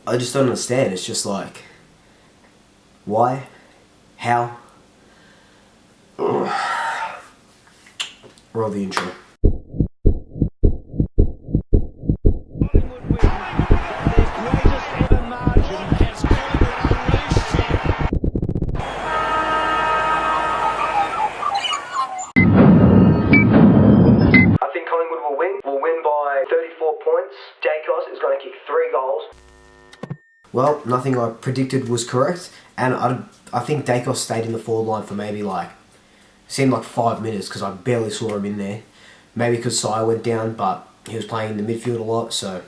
I just don't understand. It's just like, why? How? Roll the intro. Will win by 34 points. Dacos is going to kick 3 goals. Well, nothing I predicted was correct, and I think Dacos stayed in the forward line for maybe seemed like 5 minutes because I barely saw him in there. Maybe because Sai went down, but he was playing in the midfield a lot, so.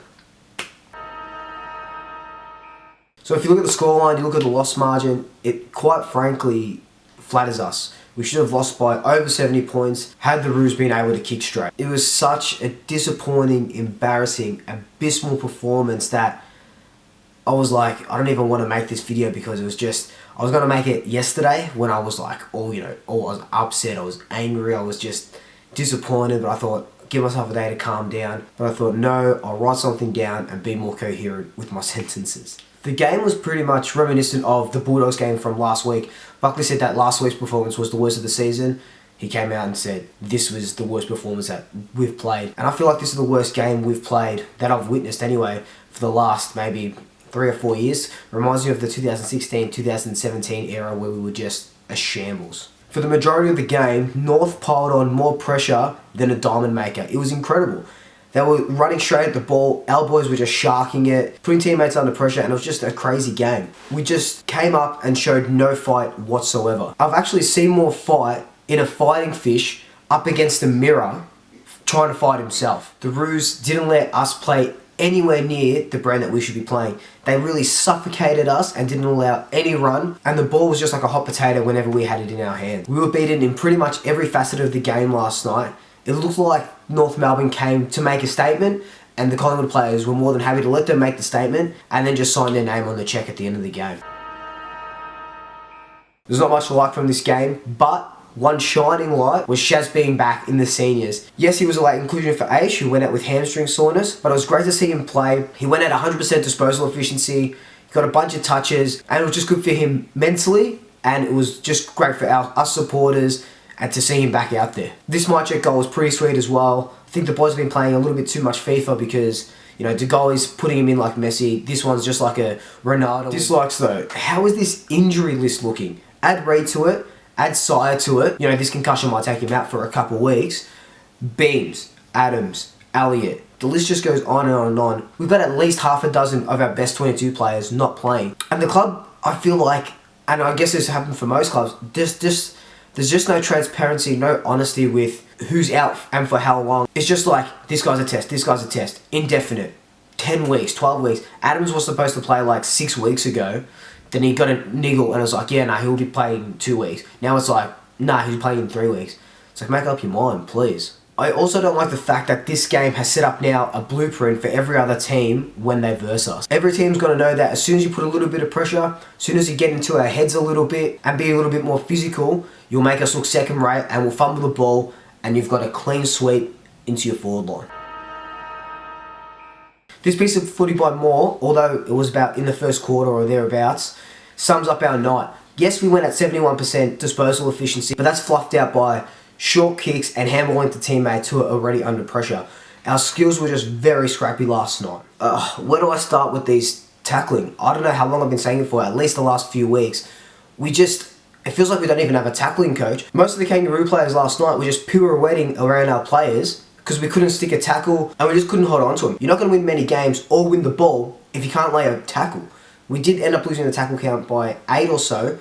So if you look at the scoreline, you look at the loss margin, it quite frankly flatters us. We should have lost by over 70 points had the Roos been able to kick straight. It was such a disappointing, embarrassing, abysmal performance that I was like, I don't even want to make this video because it was just, I was going to make it yesterday when I was like, I was upset, I was angry, I was just disappointed, but I thought, give myself a day to calm down. But I thought, no, I'll write something down and be more coherent with my sentences. The game was pretty much reminiscent of the Bulldogs game from last week. Buckley said that last week's performance was the worst of the season. He came out and said this was the worst performance that we've played. And I feel like this is the worst game we've played, that I've witnessed anyway, for the last maybe 3 or 4 years. Reminds me of the 2016-2017 era where we were just a shambles. For the majority of the game, North piled on more pressure than a diamond maker. It was incredible. They were running straight at the ball, our boys were just sharking it, putting teammates under pressure, and it was just a crazy game. We just came up and showed no fight whatsoever. I've actually seen more fight in a fighting fish up against a mirror trying to fight himself. The Roos didn't let us play anywhere near the brand that we should be playing. They really suffocated us and didn't allow any run, and the ball was just like a hot potato whenever we had it in our hands. We were beaten in pretty much every facet of the game last night. It looked like North Melbourne came to make a statement, and the Collingwood players were more than happy to let them make the statement and then just sign their name on the cheque at the end of the game. There's not much to like from this game, but one shining light was Shaz being back in the seniors. Yes, he was a late inclusion for Aish, who went out with hamstring soreness, but it was great to see him play. He went at 100% disposal efficiency, he got a bunch of touches, and it was just good for him mentally, and it was just great for us supporters and to see him back out there. This my check goal was pretty sweet as well. I think the boys have been playing a little bit too much FIFA because, you know, De Gaulle is putting him in like Messi. This one's just like a Ronaldo. Dislikes though. How is this injury list looking? Add Roo'd to it, add Sire to it. You know, this concussion might take him out for a couple of weeks. Beams, Adams, Elliott. The list just goes on and on and on. We've got at least half a dozen of our best 22 players not playing. And the club, I feel like, and I guess this happened for most clubs, there's just no transparency, no honesty with who's out and for how long. It's just like, this guy's a test, this guy's a test. Indefinite. 10 weeks, 12 weeks. Adams was supposed to play like 6 weeks ago. Then he got a niggle and it was like, yeah, nah, he'll be playing in 2 weeks. Now it's like, nah, he's playing in 3 weeks. It's like, make up your mind, please. I also don't like the fact that this game has set up now a blueprint for every other team when they verse us. Every team's got to know that as soon as you put a little bit of pressure, as soon as you get into our heads a little bit and be a little bit more physical, you'll make us look second rate and we'll fumble the ball and you've got a clean sweep into your forward line. This piece of footy by Moore, although it was about in the first quarter or thereabouts, sums up our night. Yes, we went at 71% disposal efficiency, but that's fluffed out by short kicks and handballing to teammates who are already under pressure. Our skills were just very scrappy last night. Where do I start with these tackling? I don't know how long I've been saying it for, at least the last few weeks. It feels like we don't even have a tackling coach. Most of the Kangaroo players last night were just pirouetting around our players because we couldn't stick a tackle and we just couldn't hold on to them. You're not going to win many games or win the ball if you can't lay a tackle. We did end up losing the tackle count by 8 or so,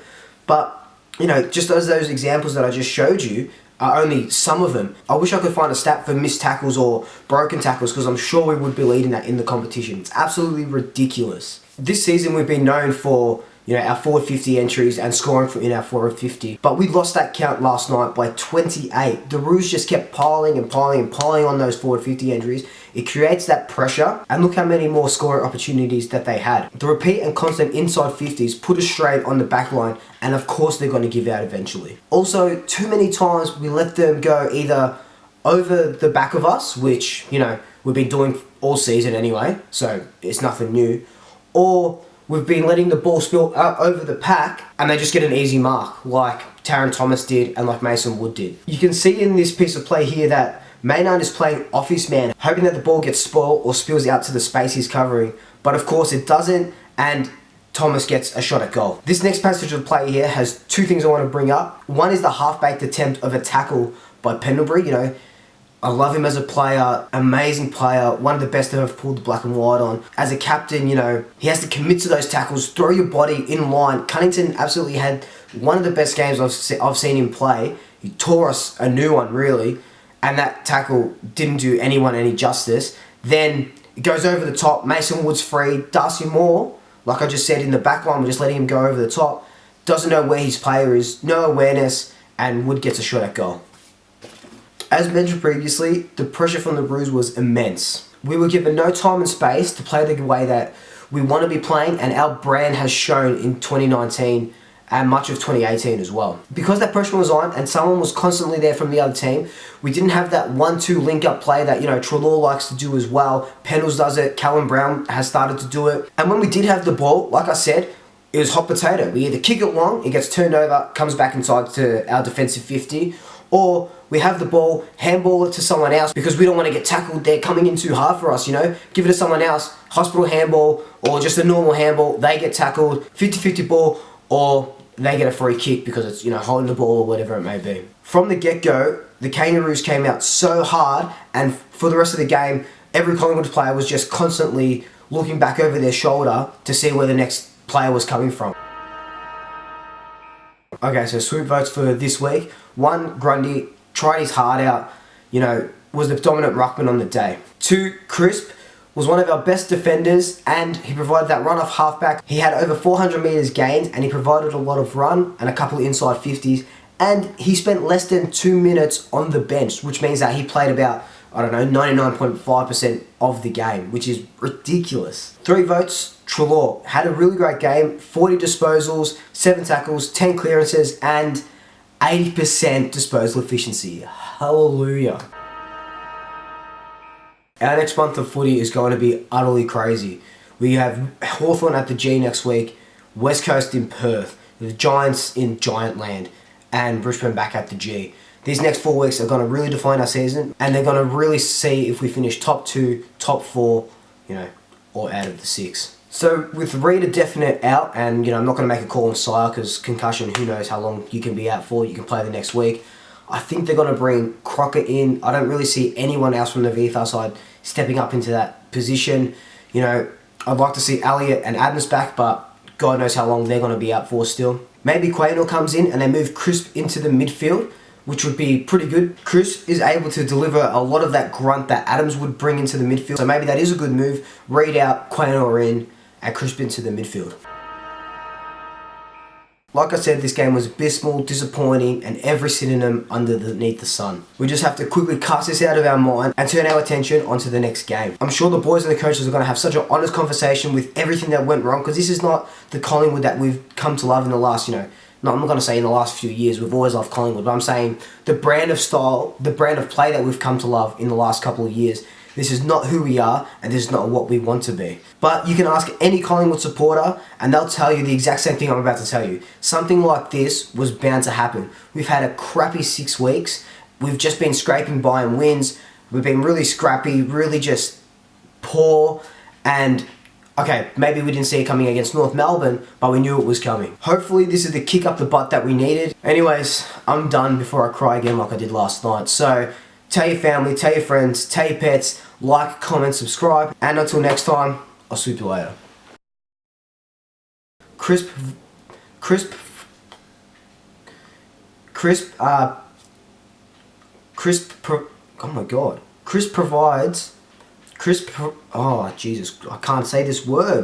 but, you know, just as those examples that I just showed you are only some of them. I wish I could find a stat for missed tackles or broken tackles because I'm sure we would be leading that in the competition. It's absolutely ridiculous. This season we've been known for, you know, our forward 50 entries and scoring in our forward 50. But we lost that count last night by 28. The Roos just kept piling and piling and piling on those forward 50 entries. It creates that pressure, and look how many more scoring opportunities that they had. The repeat and constant inside 50s put us straight on the back line, and of course they're going to give out eventually. Also, too many times we let them go either over the back of us, which, you know, we've been doing all season anyway, so it's nothing new, or we've been letting the ball spill out over the pack and they just get an easy mark like Taron Thomas did and like Mason Wood did. You can see in this piece of play here that Maynard is playing off his man, hoping that the ball gets spoiled or spills out to the space he's covering. But of course it doesn't, and Thomas gets a shot at goal. This next passage of play here has two things I want to bring up. One is the half-baked attempt of a tackle by Pendlebury. You know, I love him as a player, amazing player, one of the best to have pulled the black and white on. As a captain, you know, he has to commit to those tackles, throw your body in line. Cunnington absolutely had one of the best games I've seen him play. He tore us a new one, really, and that tackle didn't do anyone any justice. Then it goes over the top, Mason Wood's free, Darcy Moore, like I just said, in the back line, we're just letting him go over the top. Doesn't know where his player is, no awareness, and Wood gets a shot at goal. As mentioned previously, the pressure from the Roos was immense. We were given no time and space to play the way that we want to be playing, and our brand has shown in 2019 and much of 2018 as well. Because that pressure was on and someone was constantly there from the other team, we didn't have that 1-2 link-up play that, you know, Treloar likes to do as well. Pendles does it, Callum Brown has started to do it. And when we did have the ball, like I said, it was hot potato. We either kick it long, it gets turned over, comes back inside to our defensive 50, or we have the ball, handball it to someone else because we don't want to get tackled. They're coming in too hard for us, you know. Give it to someone else, hospital handball, or just a normal handball. They get tackled, 50-50 ball, or they get a free kick because it's, you know, holding the ball or whatever it may be. From the get-go, the Kangaroos came out so hard, and for the rest of the game, every Collingwood player was just constantly looking back over their shoulder to see where the next player was coming from. Okay, so Swoop votes for this week. 1, Grundy, tried his heart out, you know, was the dominant ruckman on the day. 2, Crisp, was one of our best defenders, and he provided that run off halfback. He had over 400 metres gained, and he provided a lot of run and a couple of inside 50s, and he spent less than 2 minutes on the bench, which means that he played about, I don't know, 99.5% of the game, which is ridiculous. 3 votes, Treloar. Had a really great game, 40 disposals, 7 tackles, 10 clearances, and 80% disposal efficiency. Hallelujah. Our next month of footy is going to be utterly crazy. We have Hawthorn at the G next week, West Coast in Perth, the Giants in Giantland, and Brisbane back at the G. These next 4 weeks are going to really define our season, and they're going to really see if we finish top 2, top 4, you know, or out of the 6. So with Roo'd a definite out, and, you know, I'm not going to make a call on Sire because concussion, who knows how long you can be out for. You can play the next week. I think they're going to bring Crockett in. I don't really see anyone else from the VFL side stepping up into that position. You know, I'd like to see Elliott and Adams back, but God knows how long they're going to be out for still. Maybe Quaynor comes in and they move Crisp into the midfield, which would be pretty good. Crisp is able to deliver a lot of that grunt that Adams would bring into the midfield. So maybe that is a good move. Roo'd out, Quaynor in, and Crisp into the midfield. Like I said, this game was abysmal, disappointing, and every synonym underneath the sun. We just have to quickly cast this out of our mind and turn our attention onto the next game. I'm sure the boys and the coaches are going to have such an honest conversation with everything that went wrong, because this is not the Collingwood that we've come to love in the last, you know, no, I'm not going to say in the last few years. We've always loved Collingwood, but I'm saying the brand of style, the brand of play that we've come to love in the last couple of years. This is not who we are, and this is not what we want to be. But you can ask any Collingwood supporter, and they'll tell you the exact same thing I'm about to tell you. Something like this was bound to happen. We've had a crappy 6 weeks. We've just been scraping by in wins. We've been really scrappy, really just poor, and okay, maybe we didn't see it coming against North Melbourne, but we knew it was coming. Hopefully this is the kick up the butt that we needed. Anyways, I'm done before I cry again like I did last night. So tell your family, tell your friends, tell your pets, like, comment, subscribe, and until next time, I'll swoop you later. Crisp, oh my god. Oh Jesus, I can't say this word.